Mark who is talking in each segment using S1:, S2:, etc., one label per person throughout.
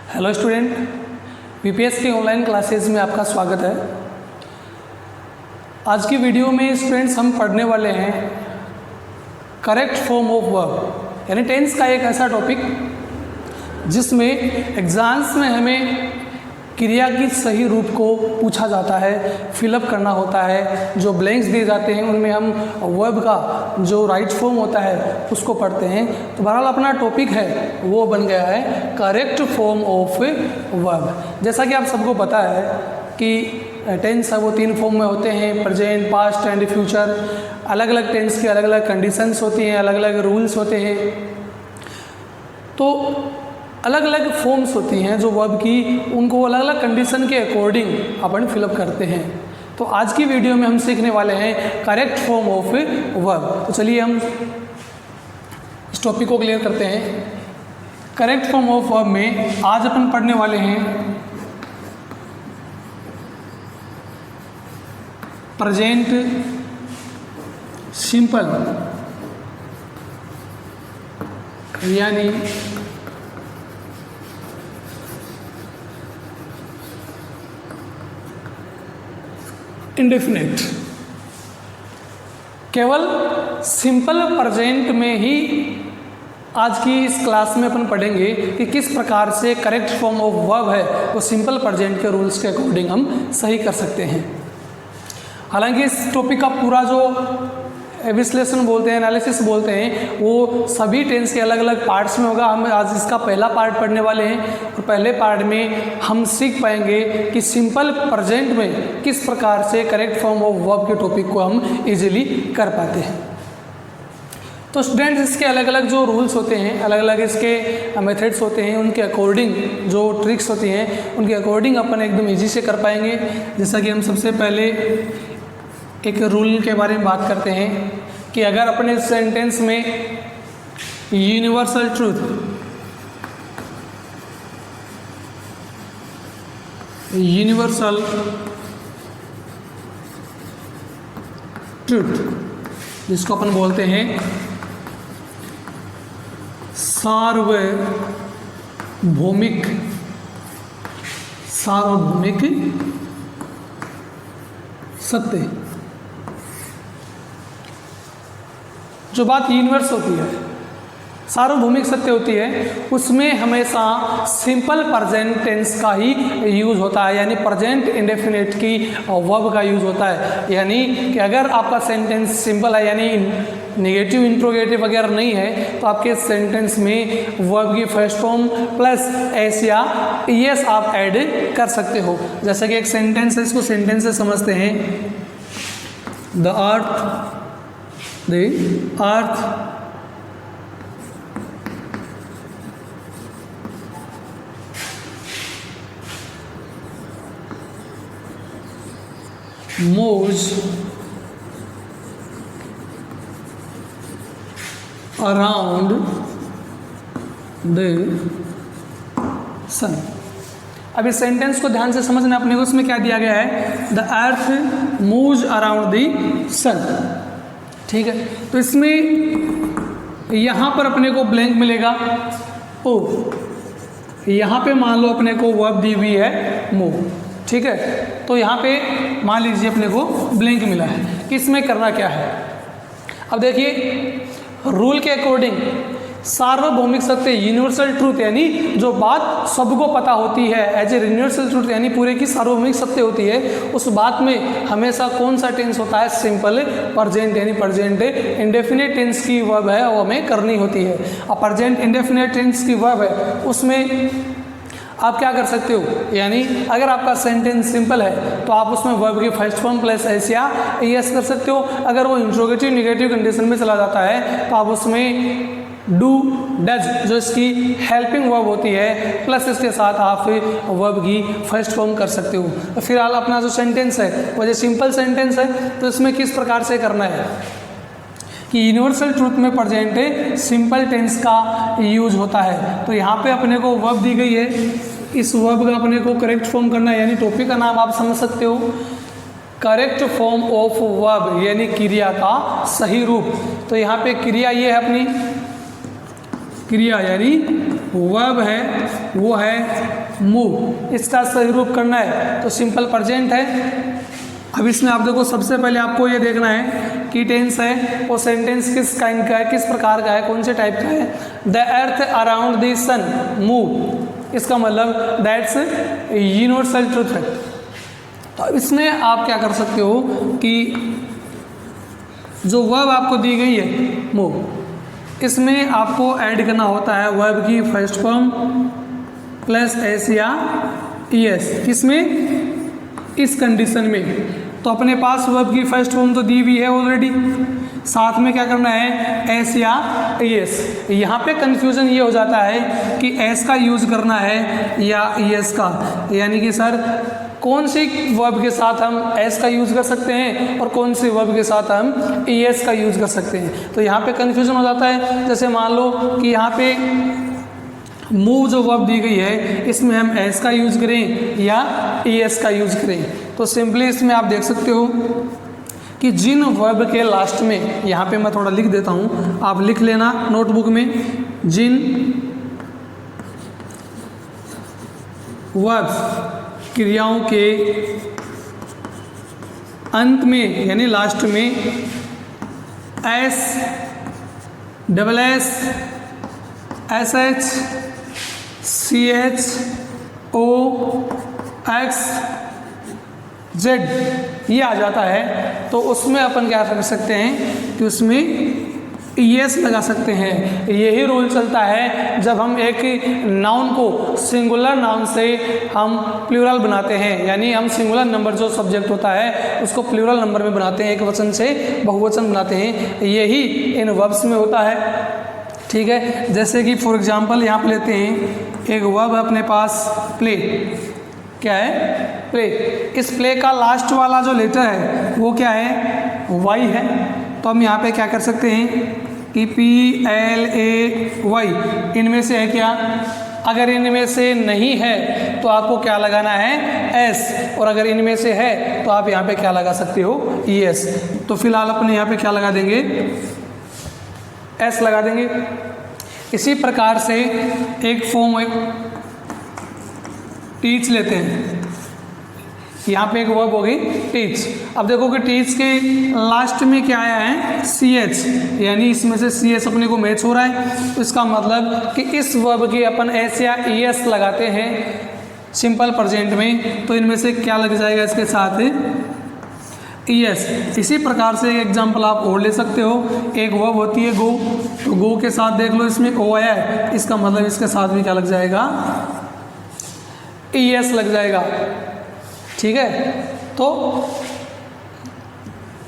S1: Hello student, PPS की online classes में आपका स्वागत है। आज की वीडियो में स्टूडेंट्स हम पढ़ने वाले हैं करेक्ट फॉर्म ऑफ वर्ब, यानी टेंस का एक ऐसा टॉपिक जिसमें एग्जाम्स में हमें क्रिया की सही रूप को पूछा जाता है, फिलअप करना होता है। जो ब्लैंक्स दिए जाते हैं उनमें हम वर्ब का जो राइट फॉर्म होता है उसको पढ़ते हैं। तो बहरहाल अपना टॉपिक है वो बन गया है करेक्ट फॉर्म ऑफ वर्ब। जैसा कि आप सबको पता है कि टेंस है वो 3 फॉर्म में होते हैं, प्रेजेंट, पास्ट एंड फ्यूचर। अलग अलग टेंस की अलग अलग कंडीशंस होती हैं, अलग अलग रूल्स होते हैं। तो अलग अलग फॉर्म्स होती हैं जो वर्ब की, उनको अलग अलग कंडीशन के अकॉर्डिंग अपन फिलअप करते हैं। तो आज की वीडियो में हम सीखने वाले हैं करेक्ट फॉर्म ऑफ वर्ब। तो चलिए हम इस टॉपिक को क्लियर करते हैं। करेक्ट फॉर्म ऑफ वर्ब में आज अपन पढ़ने वाले हैं प्रेजेंट सिंपल, यानी इंडेफिनिट। केवल सिंपल प्रेजेंट में ही आज की इस क्लास में अपन पढ़ेंगे कि किस प्रकार से करेक्ट फॉर्म ऑफ वर्ब है वो सिंपल प्रेजेंट के रूल्स के अकॉर्डिंग हम सही कर सकते हैं। हालांकि इस टॉपिक का पूरा जो विश्लेषण बोलते हैं, एनालिसिस बोलते हैं, वो सभी टेंस के अलग अलग पार्ट्स में होगा। हम आज इसका पहला पार्ट पढ़ने वाले हैं और पहले पार्ट में हम सीख पाएंगे कि सिंपल प्रेजेंट में किस प्रकार से करेक्ट फॉर्म ऑफ वर्ब के टॉपिक को हम इजीली कर पाते हैं। तो स्टूडेंट्स, इसके अलग अलग जो रूल्स होते हैं, अलग अलग इसके मेथड्स होते हैं, उनके अकॉर्डिंग जो ट्रिक्स होती हैं उनके अकॉर्डिंग अपन एकदम ईजी से कर पाएंगे। जैसा कि हम सबसे पहले एक रूल के बारे में बात करते हैं कि अगर अपने सेंटेंस में यूनिवर्सल ट्रूथ, यूनिवर्सल ट्रूथ जिसको अपन बोलते हैं सार्वभौमिक सत्य, जो बात यूनिवर्स होती है, सार्वभौमिक सत्य होती है, उसमें हमेशा सिंपल प्रेजेंट टेंस का ही यूज़ होता है, यानी प्रेजेंट इंडेफिनिट की वर्ब का यूज़ होता है। यानी कि अगर आपका सेंटेंस सिंपल है, यानी नेगेटिव इंट्रोगेटिव वगैरह नहीं है, तो आपके सेंटेंस में वर्ब की फर्स्ट फॉर्म प्लस एस या ईएस आप ऐड कर सकते हो। जैसे कि एक सेंटेंस है, इसको सेंटेंस से समझते हैं। The earth moves around the sun। अब इस सेंटेंस को ध्यान से समझना अपने को। उसमें क्या दिया गया है? The earth moves around the sun. ठीक है, तो इसमें यहाँ पर अपने को ब्लैंक मिलेगा। ओ, यहाँ पे मान लो अपने को वर्ब दी हुई है मूव। ठीक है, तो यहाँ पे मान लीजिए अपने को ब्लैंक मिला है कि इसमें करना क्या है। अब देखिए, रूल के अकॉर्डिंग सार्वभौमिक सत्य, यूनिवर्सल ट्रूथ, यानी जो बात सबको पता होती है एज ए यूनिवर्सल ट्रूथ, यानी पूरे की सार्वभौमिक सत्य होती है, उस बात में हमेशा कौन सा टेंस होता है? सिंपल प्रेजेंट, यानी प्रेजेंट इंडेफिनिट टेंस की वर्ब है वो हमें करनी होती है। अब प्रेजेंट इंडेफिनिट टेंस की वर्ब है, उसमें आप क्या कर सकते हो? यानी अगर आपका सेंटेंस सिंपल है तो आप उसमें वर्ब की फर्स्ट फॉर्म प्लस एस या ईएस कर सकते हो। अगर वो इंट्रोगेटिव नेगेटिव कंडीशन में चला जाता है तो आप उसमें डू, डज, जो इसकी हेल्पिंग वर्ब होती है, प्लस इसके साथ आप वर्ब की फर्स्ट फॉर्म कर सकते हो। तो फिलहाल अपना जो सेंटेंस है वो जो सिंपल सेंटेंस है, तो इसमें किस प्रकार से करना है कि यूनिवर्सल ट्रूथ में प्रेजेंट सिंपल टेंस का यूज होता है। तो यहाँ पे अपने को वर्ब दी गई है, इस वर्ब का अपने को करेक्ट फॉर्म करना है, यानी टॉपिक का नाम आप समझ सकते हो करेक्ट फॉर्म ऑफ वर्ब, यानी क्रिया का सही रूप। तो यहाँ पे क्रिया ये है अपनी क्रिया, यानी वर्ब है वो है मूव। इसका सही रूप करना है तो सिंपल प्रेजेंट है। अब इसमें आप देखो, सबसे पहले आपको ये देखना है कि टेंस है वो सेंटेंस किस काइंड का है, किस प्रकार का है, कौन से टाइप का है। The earth around the sun move, इसका मतलब दैट्स यूनिवर्सल ट्रूथ है। तो इसमें आप क्या कर सकते हो कि जो वर्ब आपको दी गई है मूव, इसमें आपको ऐड करना होता है वर्ब की फर्स्ट फॉर्म प्लस एस या ईएस। किसमें? इस कंडीशन में। तो अपने पास वर्ब की फर्स्ट फॉर्म तो दी हुई है ऑलरेडी, साथ में क्या करना है एस या ईएस। यहाँ पे कंफ्यूजन ये हो जाता है कि एस का यूज़ करना है या ईएस का, यानी कि सर कौन सी वर्ब के साथ हम एस का यूज़ कर सकते हैं और कौन सी वर्ब के साथ हम ईएस का यूज़ कर सकते हैं। तो यहाँ पे कंफ्यूजन हो जाता है। जैसे मान लो कि यहाँ पे मूव जो वर्ब दी गई है इसमें हम एस का यूज़ करें या ईएस का यूज़ करें। तो सिंपली इसमें आप देख सकते हो कि जिन वर्ब के लास्ट में, यहाँ पे मैं थोड़ा लिख देता हूँ, आप लिख लेना नोटबुक में, जिन वर्ब क्रियाओं के अंत में यानी लास्ट में S, double S, S H, C H, O, X, Z ये आ जाता है, तो उसमें अपन क्या कर सकते हैं कि उसमें ईएस लगा सकते हैं। यही रूल चलता है जब हम एक नाउन को सिंगुलर नाउन से हम प्लूरल बनाते हैं, यानी हम सिंगुलर नंबर जो सब्जेक्ट होता है उसको प्लूरल नंबर में बनाते हैं, एक वचन से बहुवचन बनाते हैं। यही इन वर्ब्स में होता है, ठीक है। जैसे कि फॉर एग्जांपल यहाँ पे लेते हैं एक वर्ब अपने पास प्ले, क्या है प्ले। इस प्ले का लास्ट वाला जो लेटर है वो क्या है वाई है। तो हम यहाँ पे क्या कर सकते हैं कि पी एल ए वाई इनमें से है क्या, अगर इनमें से नहीं है तो आपको क्या लगाना है एस, और अगर इनमें से है तो आप यहाँ पे क्या लगा सकते हो ई एस। तो फिलहाल अपने यहाँ पे क्या लगा देंगे एस लगा देंगे। इसी प्रकार से एक फॉर्म टीच लेते हैं, यहाँ पे एक वर्ब होगी टीच। अब देखो कि टीच के लास्ट में क्या आया है सी एच, यानी इसमें से सी एच अपने को मैच हो रहा है। तो इसका मतलब कि इस वर्ब के अपन एस या ई एस लगाते हैं सिंपल प्रेजेंट में, तो इनमें से क्या लग जाएगा इसके साथ ई एस। इसी प्रकार से एक एग्जाम्पल आप और ले सकते हो, एक वर्ब होती है गो, तो गो के साथ देख लो इसमें ओ आया है, इसका मतलब इसके साथ भी क्या लग जाएगा ई एस लग जाएगा, ठीक है। तो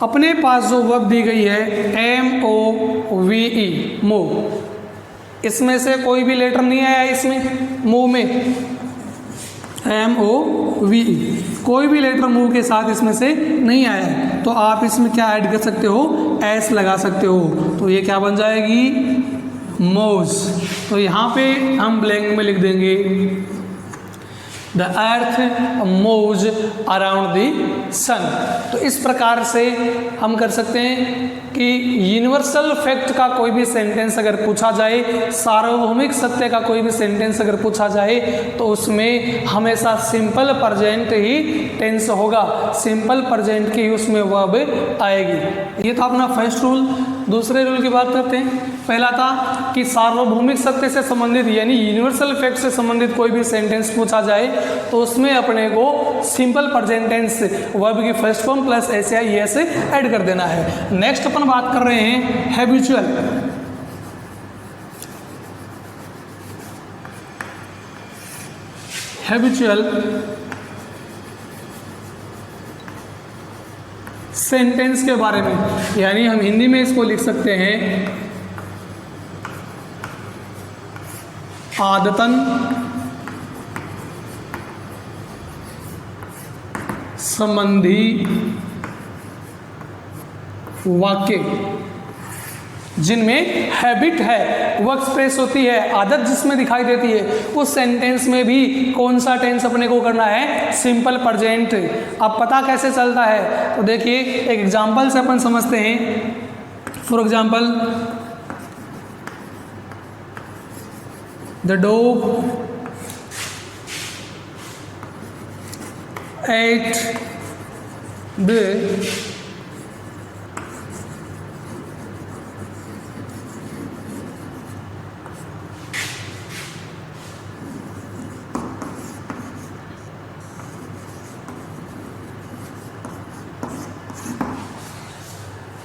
S1: अपने पास जो वर्ब दी गई है M O V E move, इसमें से कोई भी लेटर नहीं आया इसमें मूव में, एम ओ वी ई कोई भी लेटर मूव के साथ इसमें से नहीं आया है, तो आप इसमें क्या ऐड कर सकते हो एस लगा सकते हो। तो ये क्या बन जाएगी मोज। तो यहाँ पे हम ब्लैंक में लिख देंगे the earth moves around the sun. तो इस प्रकार से हम कर सकते हैं कि यूनिवर्सल फैक्ट का कोई भी सेंटेंस अगर पूछा जाए, सार्वभौमिक सत्य का कोई भी सेंटेंस अगर पूछा जाए, तो उसमें हमेशा सिंपल प्रेजेंट ही टेंस होगा, सिंपल प्रेजेंट की उसमें वर्ब आएगी। ये था अपना फर्स्ट रूल। दूसरे रूल की बात करते हैं। पहला था कि सार्वभौमिक सत्य से संबंधित यानी यूनिवर्सल फैक्ट से संबंधित कोई भी सेंटेंस पूछा जाए तो उसमें अपने को सिंपल प्रेजेंट टेंस वर्ब की फर्स्ट फॉर्म प्लस एस या ईएस ऐड कर देना है। नेक्स्ट अपन बात कर रहे हैं हैबिचुअल। हैबिचुअल सेंटेंस के बारे में, यानी हम हिंदी में इसको लिख सकते हैं आदतन संबंधी वाक्य जिनमें हैबिट है, वो एक्सप्रेस होती है, आदत जिसमें दिखाई देती है, उस सेंटेंस में भी कौन सा टेंस अपने को करना है सिंपल प्रेजेंट। अब पता कैसे चलता है तो देखिए एक एग्जांपल से अपन समझते हैं। For example the dog at the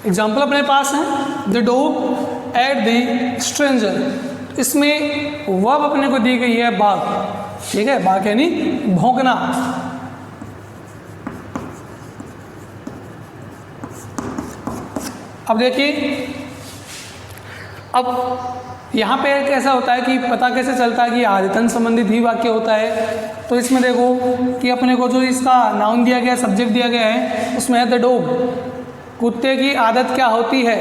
S1: example अपने पास है the dog at the stranger, इसमें वर्ब अपने को दी गई है बार्क, ठीक है, बार्क यानी भौंकना। अब देखिए, अब यहाँ पे कैसा होता है कि पता कैसे चलता है कि आदतन संबंधित ही वाक्य होता है। तो इसमें देखो कि अपने को जो इसका नाउन दिया गया, सब्जेक्ट दिया गया है, उसमें है द डॉग, कुत्ते की आदत क्या होती है,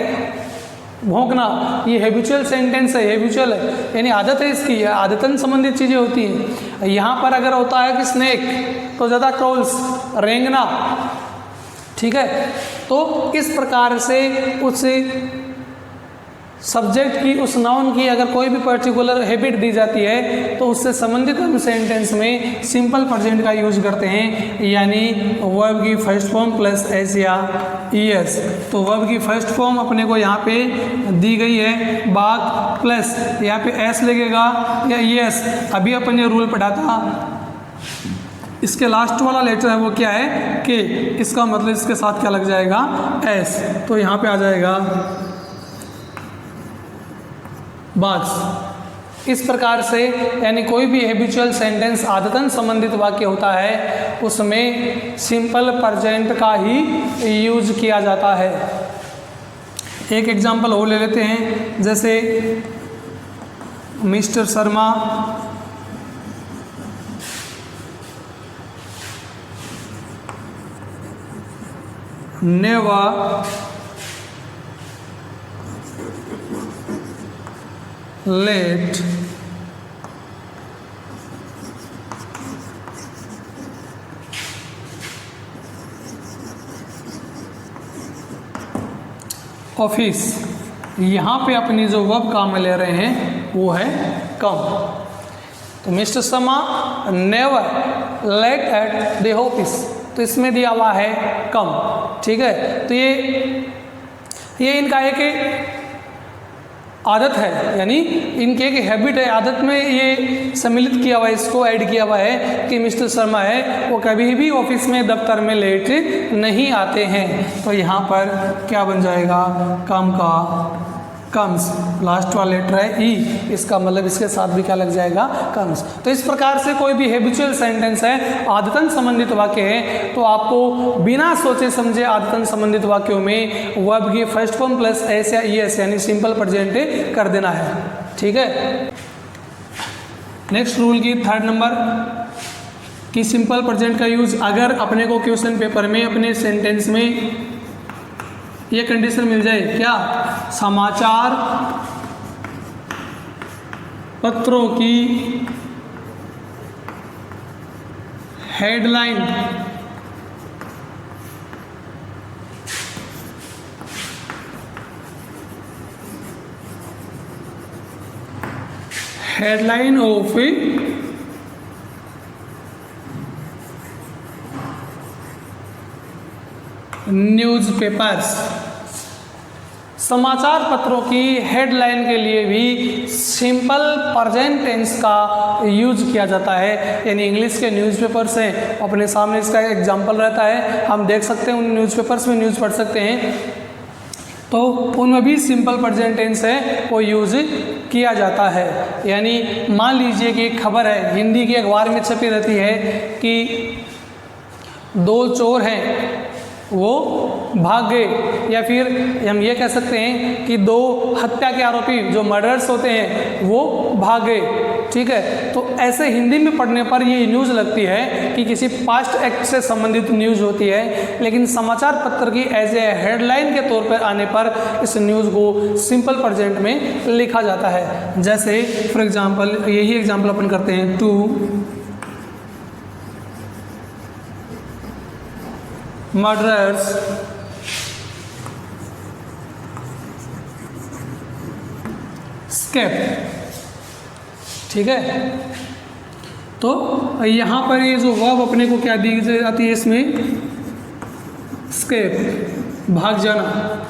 S1: भौंकना। ये हैबिचुअल सेंटेंस है, हैबिचुअल है यानी आदत है इसकी, आदतन संबंधित चीज़ें होती हैं। यहाँ पर अगर होता है कि स्नेक तो ज़्यादा क्रॉल्स, रेंगना, ठीक है। तो इस प्रकार से उस सब्जेक्ट की, उस नाउन की अगर कोई भी पर्टिकुलर हैबिट दी जाती है तो उससे संबंधित हम सेंटेंस में सिंपल प्रेजेंट का यूज करते हैं, यानी वर्ब की फर्स्ट फॉर्म प्लस एस या ईएस। तो वर्ब की फर्स्ट फॉर्म अपने को यहाँ पे दी गई है बाक प्लस यहाँ पे एस लगेगा या ईएस। अभी अपन ने रूल पढ़ा था, इसके लास्ट वाला लेटर है वो क्या है के, इसका मतलब इसके साथ क्या लग जाएगा एस, तो यहाँ पे आ जाएगा बाक्स। इस प्रकार से यानी कोई भी हैबिचुअल सेंटेंस आदतन संबंधित वाक्य होता है उसमें सिंपल प्रेजेंट का ही यूज किया जाता है। एक एग्जांपल और ले लेते हैं, जैसे mister Sharma never late office. यहाँ पे अपनी जो वर्ब काम में ले रहे हैं वो है कम। तो mister Sharma never late at the office, तो इसमें दिया हुआ है कम, ठीक है। तो ये इनका एक आदत है, यानी इनके एक हैबिट है, आदत में ये सम्मिलित किया हुआ है, इसको ऐड किया हुआ है कि मिस्टर शर्मा है वो कभी भी ऑफिस में, दफ्तर में लेट नहीं आते हैं। तो यहाँ पर क्या बन जाएगा, कम का कम्स, लास्ट वाला लेटर है ई, इसका मतलब इसके साथ भी क्या लग जाएगा कम्स। तो इस प्रकार से कोई भी हैबिचुअल सेंटेंस है, आदतन संबंधित वाक्य है, तो आपको बिना सोचे समझे आदतन संबंधित वाक्यों में वर्ब की फर्स्ट फॉर्म प्लस एस या ईएस यानी सिंपल प्रेजेंट कर देना है, ठीक है। नेक्स्ट रूल की थर्ड नंबर कि सिंपल प्रेजेंट का यूज अगर अपने को क्वेश्चन पेपर में अपने सेंटेंस में ये कंडीशन मिल जाए, क्या, समाचार पत्रों की हेडलाइन ऑफ न्यूज़पेपर्स, समाचार पत्रों की हेडलाइन के लिए भी सिंपल प्रेजेंट टेंस का यूज किया जाता है। यानी इंग्लिश के न्यूज़पेपर्स हैं, अपने सामने इसका एग्जांपल रहता है, हम देख सकते हैं उन न्यूज़पेपर्स में न्यूज़ पढ़ सकते हैं, तो उनमें भी सिंपल प्रेजेंट टेंस है वो यूज किया जाता है। यानी मान लीजिए कि एक खबर है, हिंदी के अखबार में छपी रहती है कि 2 चोर हैं वो भाग गए, या फिर हम ये कह सकते हैं कि 2 हत्या के आरोपी जो मर्डर्स होते हैं वो भाग गए, ठीक है। तो ऐसे हिंदी में पढ़ने पर ये न्यूज़ लगती है कि किसी पास्ट एक्ट से संबंधित न्यूज़ होती है, लेकिन समाचार पत्र की एज ए हेडलाइन के तौर पर आने पर इस न्यूज़ को सिंपल प्रेजेंट में लिखा जाता है। जैसे फॉर एग्जाम्पल, यही एग्जाम्पल अपन करते हैं, 2 मर्डरर्स स्केप, ठीक है। तो यहाँ पर ये जो वर्ब अपने को क्या दी जाती है इसमें, स्केप, भाग जाना।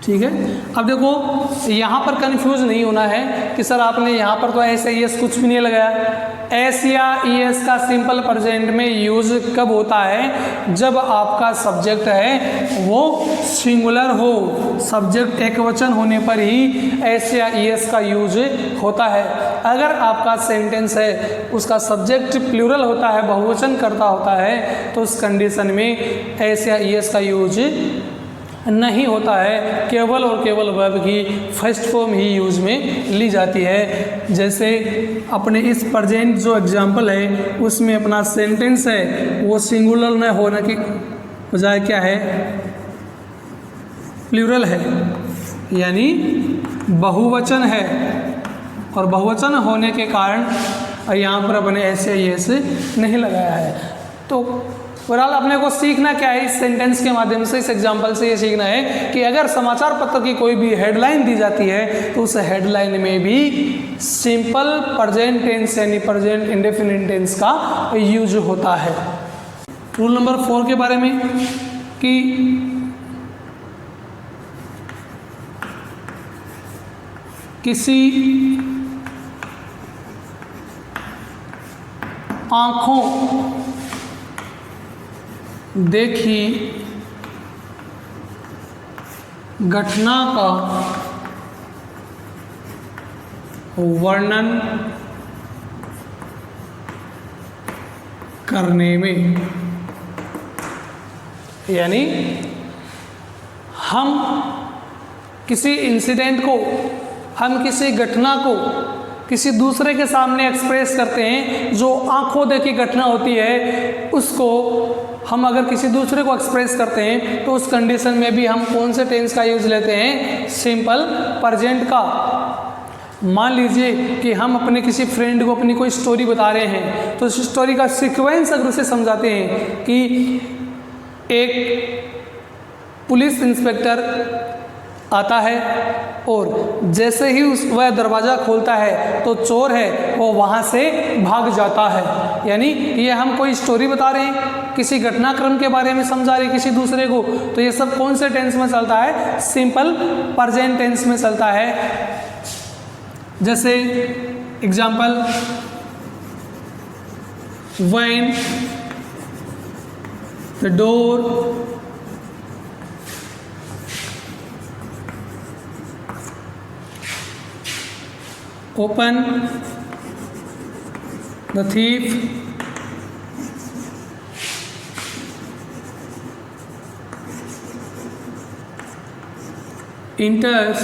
S1: ठीक है, अब देखो यहाँ पर कंफ्यूज नहीं होना है कि सर आपने यहाँ पर तो ऐसे एस कुछ भी नहीं लगाया। एस या ई एस का सिंपल प्रेजेंट में यूज कब होता है, जब आपका सब्जेक्ट है वो सिंगुलर हो। सब्जेक्ट एक वचन होने पर ही एस या ई एस का यूज होता है। अगर आपका सेंटेंस है उसका सब्जेक्ट प्लूरल होता है, बहुवचन करता होता है, तो उस कंडीशन में एस या ई एस का यूज नहीं होता है। केवल और केवल वर्ब की फर्स्ट फॉर्म ही यूज में ली जाती है। जैसे अपने इस प्रेजेंट जो एग्जांपल है उसमें अपना सेंटेंस है वो सिंगुलर न होने की बजाय क्या है, प्लूरल है, यानी बहुवचन है। और बहुवचन होने के कारण यहाँ पर अपने ऐसे नहीं लगाया है। तो ओवरऑल अपने को सीखना क्या है इस सेंटेंस के माध्यम से, इस एग्जांपल से ये सीखना है कि अगर समाचार पत्र की कोई भी हेडलाइन दी जाती है तो उस हेडलाइन में भी सिंपल प्रेजेंट टेंस यानी प्रेजेंट इंडेफिनिट टेंस का यूज होता है। रूल नंबर 4 के बारे में कि किसी आंखों देखी घटना का वर्णन करने में, यानी हम किसी इंसिडेंट को, हम किसी घटना को किसी दूसरे के सामने एक्सप्रेस करते हैं, जो आंखों देखी घटना होती है उसको हम अगर किसी दूसरे को एक्सप्रेस करते हैं तो उस कंडीशन में भी हम कौन से टेंस का यूज लेते हैं, सिंपल प्रेजेंट का। मान लीजिए कि हम अपने किसी फ्रेंड को अपनी कोई स्टोरी बता रहे हैं, तो उस स्टोरी का सीक्वेंस अगर उसे समझाते हैं कि एक पुलिस इंस्पेक्टर आता है और जैसे ही वह दरवाज़ा खोलता है तो चोर है वो वहाँ से भाग जाता है। यानी ये हम कोई स्टोरी बता रहे हैं, किसी घटनाक्रम के बारे में समझा रहे हैं किसी दूसरे को, तो ये सब कौन से टेंस में चलता है, सिंपल प्रेजेंट टेंस में चलता है। जैसे example, when the door open, the thief enters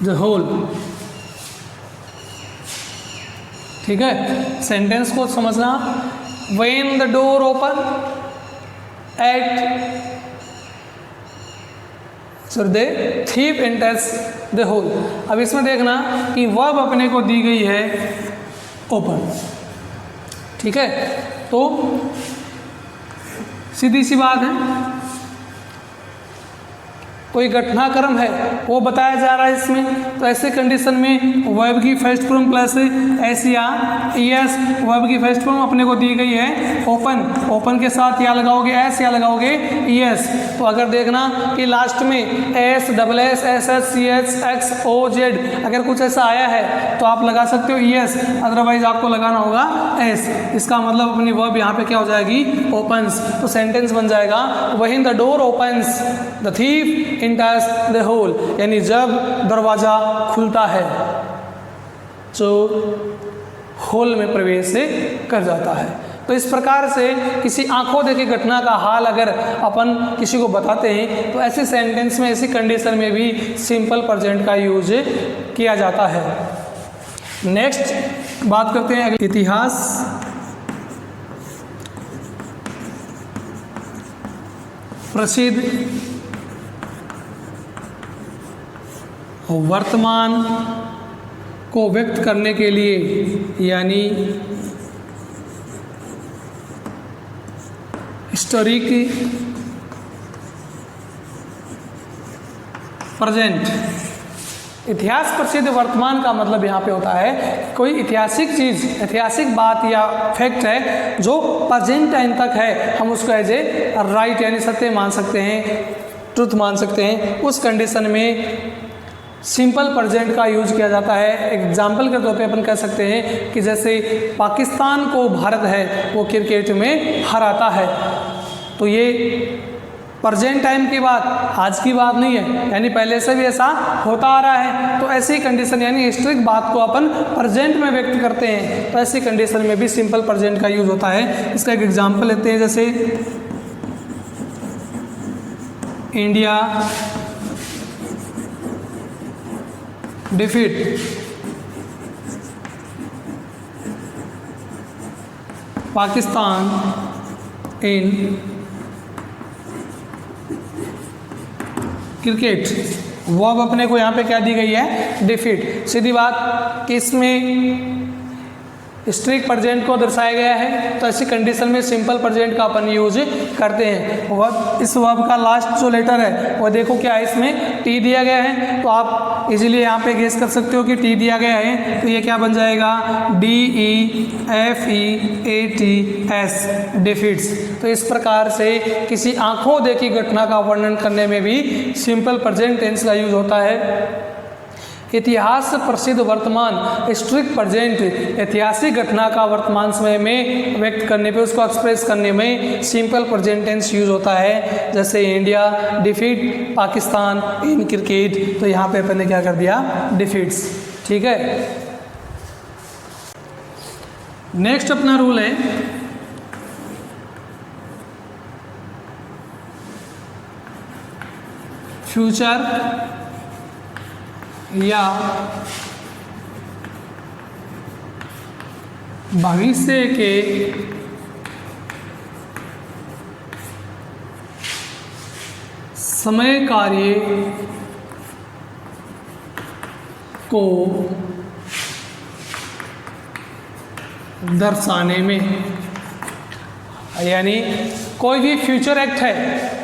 S1: the hall। ठीक है, सेंटेंस को समझना। when the door open at So the thief enters the hole। अब इसमें देखना कि वर्ब अपने को दी गई है ओपन। ठीक है, तो सीधी सी बात है, कोई घटनाक्रम है वो बताया जा रहा है इसमें, तो ऐसे कंडीशन में वर्ब की फर्स्ट फॉर्म प्लस एस या एस, वर्ब की फर्स्ट फॉर्म अपने को दी गई है ओपन। ओपन के साथ या लगाओगे एस या लगाओगे एस। तो अगर देखना कि लास्ट में S double S S S C H X O Z अगर कुछ ऐसा आया है तो आप लगा सकते हो एस, अदरवाइज आपको लगाना होगा एस। इसका मतलब अपनी वर्ब यहाँ पे क्या हो जाएगी, ओपन्स। तो सेंटेंस बन जाएगा when the door opens the thief enters the hole, यानी जब दरवाजा खुलता है जो होल में प्रवेश कर जाता है। तो इस प्रकार से किसी आंखों देखी घटना का हाल अगर अपन किसी को बताते हैं तो ऐसे सेंटेंस में, ऐसी कंडीशन में भी सिंपल प्रेजेंट का यूज किया जाता है। नेक्स्ट बात करते हैं इतिहास। प्रसिद्ध वर्तमान को व्यक्त करने के लिए, यानी हिस्टोरिक प्रेजेंट इतिहास प्रसिद्ध वर्तमान का मतलब यहाँ पे होता है कोई ऐतिहासिक चीज़, ऐतिहासिक बात या फैक्ट है जो प्रेजेंट टाइम तक है, हम उसको एज ए राइट यानी सत्य मान सकते हैं, ट्रुथ मान सकते हैं। उस कंडीशन में सिंपल प्रेजेंट का यूज किया जाता है। एग्जाम्पल के तौर पे अपन कह सकते हैं कि जैसे पाकिस्तान को भारत है वो क्रिकेट में हराता है, तो ये प्रेजेंट टाइम की बात, आज की बात नहीं है, यानी पहले से भी ऐसा होता आ रहा है। तो ऐसी कंडीशन यानी हिस्ट्रिक बात को अपन प्रेजेंट में व्यक्त करते हैं, तो ऐसी कंडीशन में भी सिंपल प्रेजेंट का यूज होता है। इसका एक एग्जाम्पल लेते हैं, जैसे India defeat Pakistan in cricket. वो अब अपने को यहाँ पे क्या दी गई है, डिफीट। सीधी बात कि इसमें स्ट्रिक प्रेजेंट को दर्शाया गया है, तो ऐसी कंडीशन में सिंपल प्रेजेंट का अपन यूज करते हैं। वर्ब, इस वर्ब का लास्ट जो लेटर है वो देखो क्या है, इसमें टी दिया गया है, तो आप इजीली यहाँ पे गेस कर सकते हो कि टी दिया गया है, तो ये क्या बन जाएगा, DEFEATS, डिफीट्स। तो इस प्रकार से किसी आंखों देखी घटना का वर्णन करने में भी सिंपल प्रेजेंट टेंस का यूज होता है। इतिहास प्रसिद्ध वर्तमान स्ट्रिक्ट प्रेजेंट, ऐतिहासिक घटना का वर्तमान समय में व्यक्त करने पे, उसको एक्सप्रेस करने में सिंपल प्रेजेंट टेंस यूज होता है। जैसे India defeat Pakistan in cricket, तो यहाँ पे अपन ने क्या कर दिया, डिफीट्स। ठीक है, नेक्स्ट अपना रूल है फ्यूचर या भविष्य के समय कार्य को दर्शाने में, यानी कोई भी फ्यूचर एक्ट है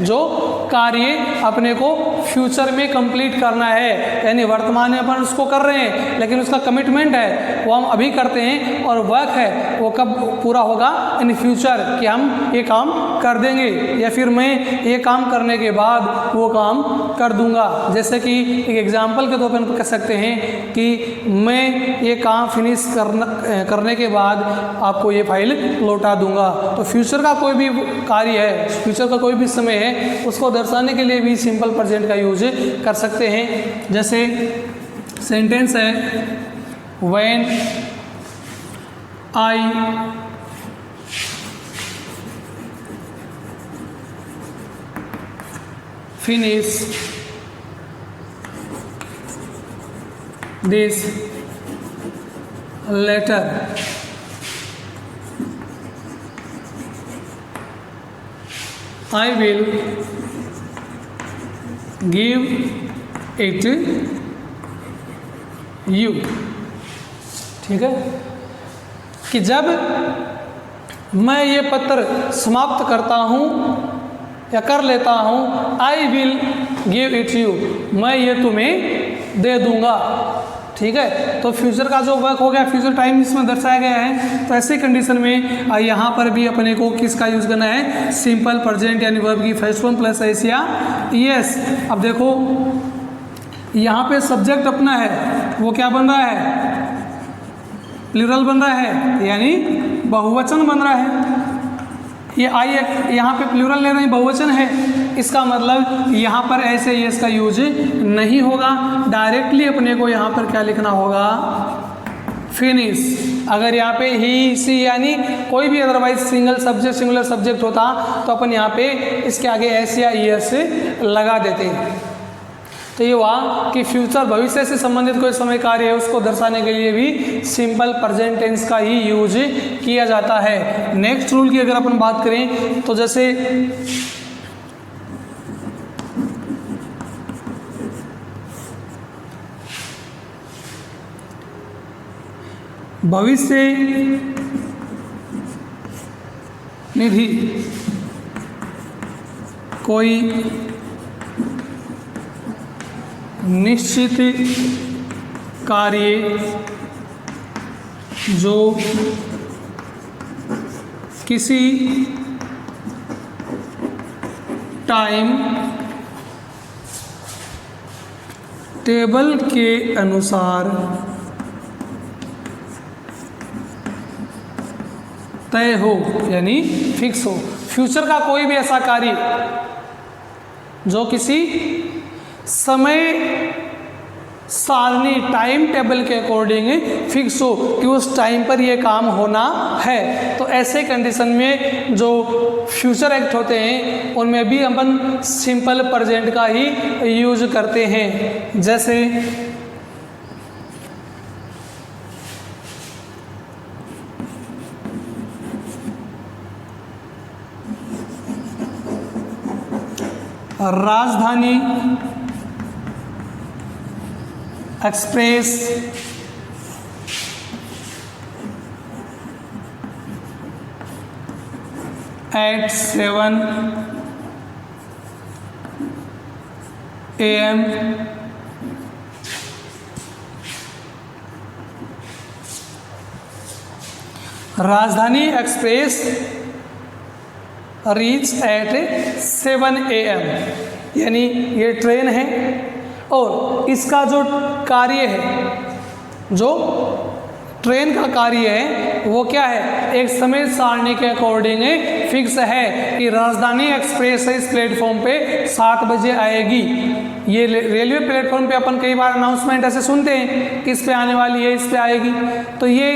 S1: जो कार्य अपने को फ्यूचर में कंप्लीट करना है, यानी वर्तमान में अपन उसको कर रहे हैं लेकिन उसका कमिटमेंट है वो हम अभी करते हैं, और वर्क है वो कब पूरा होगा, इन फ्यूचर, कि हम ये काम कर देंगे या फिर मैं ये काम करने के बाद वो काम कर दूंगा। जैसे कि एक एग्जांपल के तौर पर हम कह सकते हैं कि मैं ये काम फिनिश करने के बाद आपको ये फाइल लौटा दूंगा। तो फ्यूचर का कोई भी कार्य है, फ्यूचर का कोई भी समय है, उसको दर्शाने के लिए भी सिंपल प्रेजेंट का यूज कर सकते हैं। जैसे सेंटेंस है, when I finish this letter I will give it you। ठीक है, कि जब मैं ये पत्र समाप्त करता हूँ या कर लेता हूँ, I will give it you, मैं ये तुम्हें दे दूँगा। ठीक है, तो फ्यूचर का जो वर्क हो गया, फ्यूचर टाइम इसमें दर्शाया गया है। तो ऐसी कंडीशन में यहाँ पर भी अपने को किसका यूज़ करना है, सिंपल प्रेजेंट, यानी वर्ब की फर्स्ट फॉर्म प्लस एस या ईएस। अब देखो यहाँ पे सब्जेक्ट अपना है वो क्या बन रहा है, प्लूरल बन रहा है, यानी बहुवचन बन रहा है। ये आई यहाँ पे प्लूरल ले रहे हैं, बहुवचन है, इसका मतलब यहाँ पर ऐसे ये इसका यूज नहीं होगा। डायरेक्टली अपने को यहाँ पर क्या लिखना होगा, फिनिश। अगर यहाँ पे ही सी यानी कोई भी अदरवाइज सिंगुलर सब्जेक्ट होता तो अपन यहाँ पे इसके आगे एस या ई एस लगा देते। तो ये हुआ कि फ्यूचर भविष्य से संबंधित कोई समय कार्य है उसको दर्शाने के लिए भी सिंपल प्रेजेंट टेंस का ही यूज किया जाता है। नेक्स्ट रूल की अगर अपन बात करें तो जैसे भविष्य निधि कोई निश्चित कार्य जो किसी टाइम टेबल के अनुसार तय हो, यानी फिक्स हो। फ्यूचर का कोई भी ऐसा कार्य जो किसी समय सारणी टाइम टेबल के अकॉर्डिंग फिक्स हो कि उस टाइम पर ये काम होना है, तो ऐसे कंडीशन में जो फ्यूचर एक्ट होते हैं उनमें भी अपन सिंपल प्रेजेंट का ही यूज करते हैं। जैसे राजधानी एक्सप्रेस at 7 AM राजधानी एक्सप्रेस रीच एट 7 AM, यानी ये ट्रेन है और इसका जो कार्य है, जो ट्रेन का कार्य है वो क्या है, एक समय सारणी के अकॉर्डिंग फिक्स है कि राजधानी एक्सप्रेस इस प्लेटफॉर्म पे 7 बजे आएगी। ये रेलवे प्लेटफॉर्म पे अपन कई बार अनाउंसमेंट ऐसे सुनते हैं कि इस पे आने वाली है, इस पे आएगी, तो ये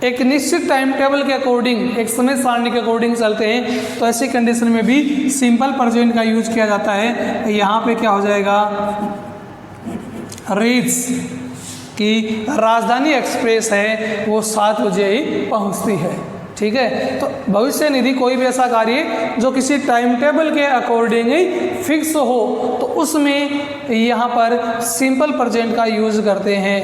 S1: एक निश्चित टाइम टेबल के अकॉर्डिंग, एक समय सारणी के अकॉर्डिंग चलते हैं। तो ऐसी कंडीशन में भी सिंपल प्रेजेंट का यूज किया जाता है। यहाँ पे क्या हो जाएगा, रीच कि राजधानी एक्सप्रेस है वो 7 बजे ही पहुँचती है। ठीक है, तो भविष्य निधि कोई भी ऐसा कार्य जो किसी टाइम टेबल के अकॉर्डिंग ही फिक्स हो तो उसमें यहाँ पर सिंपल प्रेजेंट का यूज करते हैं,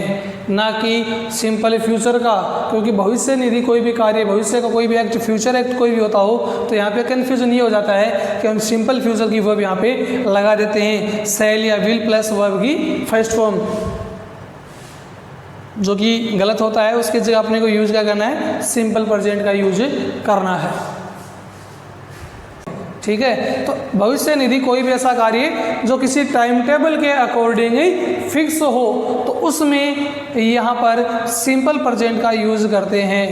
S1: ना कि सिंपल फ्यूचर का, क्योंकि भविष्य निधि कोई भी कार्य, भविष्य का कोई भी एक्ट, फ्यूचर एक्ट कोई भी होता हो तो यहाँ पे कन्फ्यूजन ये हो जाता है कि हम सिंपल फ्यूचर की वर्ब यहाँ पे लगा देते हैं, शैल या विल प्लस वर्ब की फर्स्ट फॉर्म, जो कि गलत होता है। उसकी जगह अपने को यूज क्या करना है, सिंपल प्रेजेंट का यूज करना है। ठीक है, तो भविष्य निधि कोई भी ऐसा कार्य जो किसी टाइम टेबल के अकॉर्डिंग ही फिक्स हो तो उसमें यहाँ पर सिंपल प्रेजेंट का यूज करते हैं,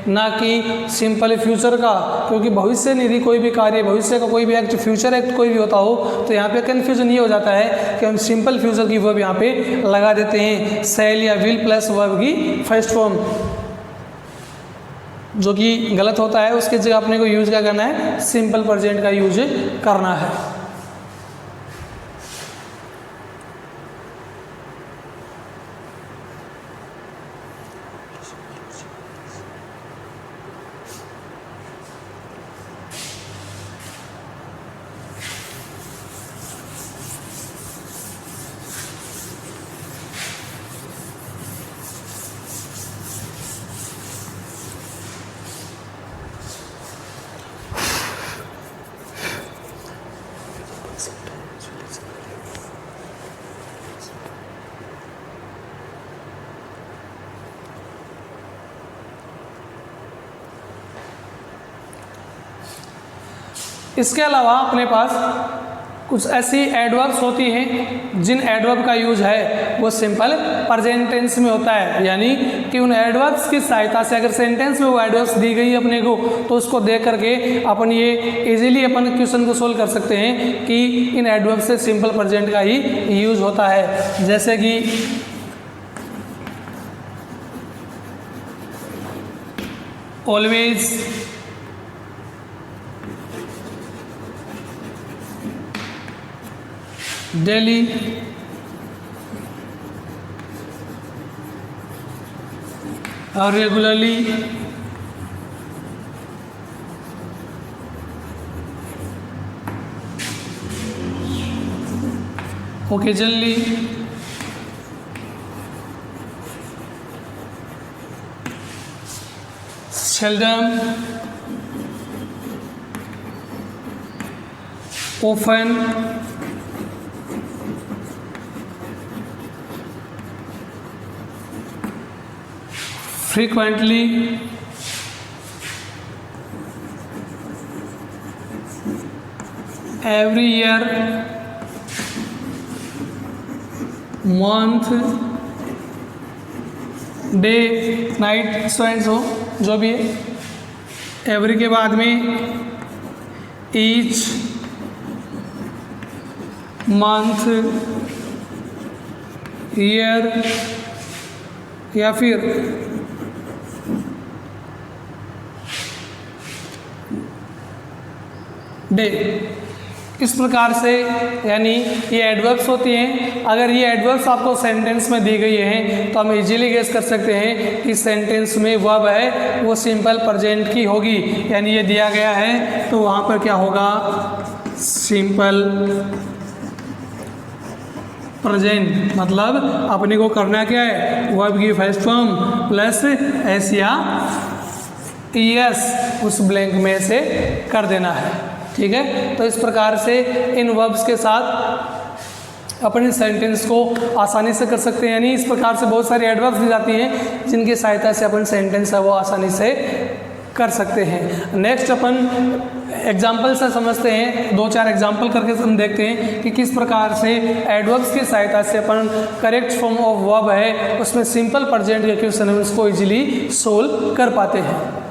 S1: ना कि सिंपल फ्यूचर का, क्योंकि भविष्य निधि कोई भी कार्य, भविष्य का कोई भी एक्ट, फ्यूचर एक्ट कोई भी होता हो तो यहाँ पे कन्फ्यूजन ये हो जाता है कि हम सिंपल फ्यूचर की वर्ब यहाँ पे लगा देते हैं, शैल या विल प्लस वर्ब की फर्स्ट फॉर्म, जो कि गलत होता है। उसकी जगह अपने को यूज क्या करना है, सिंपल प्रेजेंट का यूज करना है। इसके अलावा अपने पास कुछ ऐसी एडवर्ब्स होती हैं जिन एडवर्ब का यूज है वो सिंपल प्रेजेंट टेंस में होता है, यानी कि उन एडवर्ब्स की सहायता से अगर सेंटेंस में वो एडवर्ब्स दी गई अपने को तो उसको देख करके अपन ये इजीली अपन क्वेश्चन को सोल्व कर सकते हैं कि इन एडवर्ब से सिंपल प्रेजेंट का ही यूज होता है। जैसे कि ऑलवेज, डेली, और regularly, occasionally, seldom, often, frequently, every year, month, day, night, so and so, जो भी है। एवरी के बाद में ईच, मंथ, ईयर या फिर डे। इस प्रकार से यानी ये एडवर्ब्स होती हैं। अगर ये एडवर्ब्स आपको सेंटेंस में दी गई हैं तो हम इजीली गेस कर सकते हैं कि सेंटेंस में वर्ब है वो सिंपल प्रेजेंट की होगी। यानी ये दिया गया है तो वहाँ पर क्या होगा, सिंपल प्रेजेंट। मतलब अपने को करना क्या है, वर्ब की फर्स्ट फॉर्म प्लस एस या ईएस उस ब्लैंक में से कर देना है। ठीक है, तो इस प्रकार से इन वर्ब्स के साथ अपने सेंटेंस को आसानी से कर सकते हैं। यानी इस प्रकार से बहुत सारी एडवर्ब्स दी जाती हैं जिनकी सहायता से अपन सेंटेंस है वो आसानी से कर सकते हैं। नेक्स्ट अपन एग्जाम्पल से समझते हैं, 2-4 एग्जाम्पल करके हम देखते हैं कि किस प्रकार से एडवर्ब्स की सहायता से अपन करेक्ट फॉर्म ऑफ वर्ब है उसमें सिंपल प्रेजेंट या क्वेश्चन को इजीली सोल्व कर पाते हैं।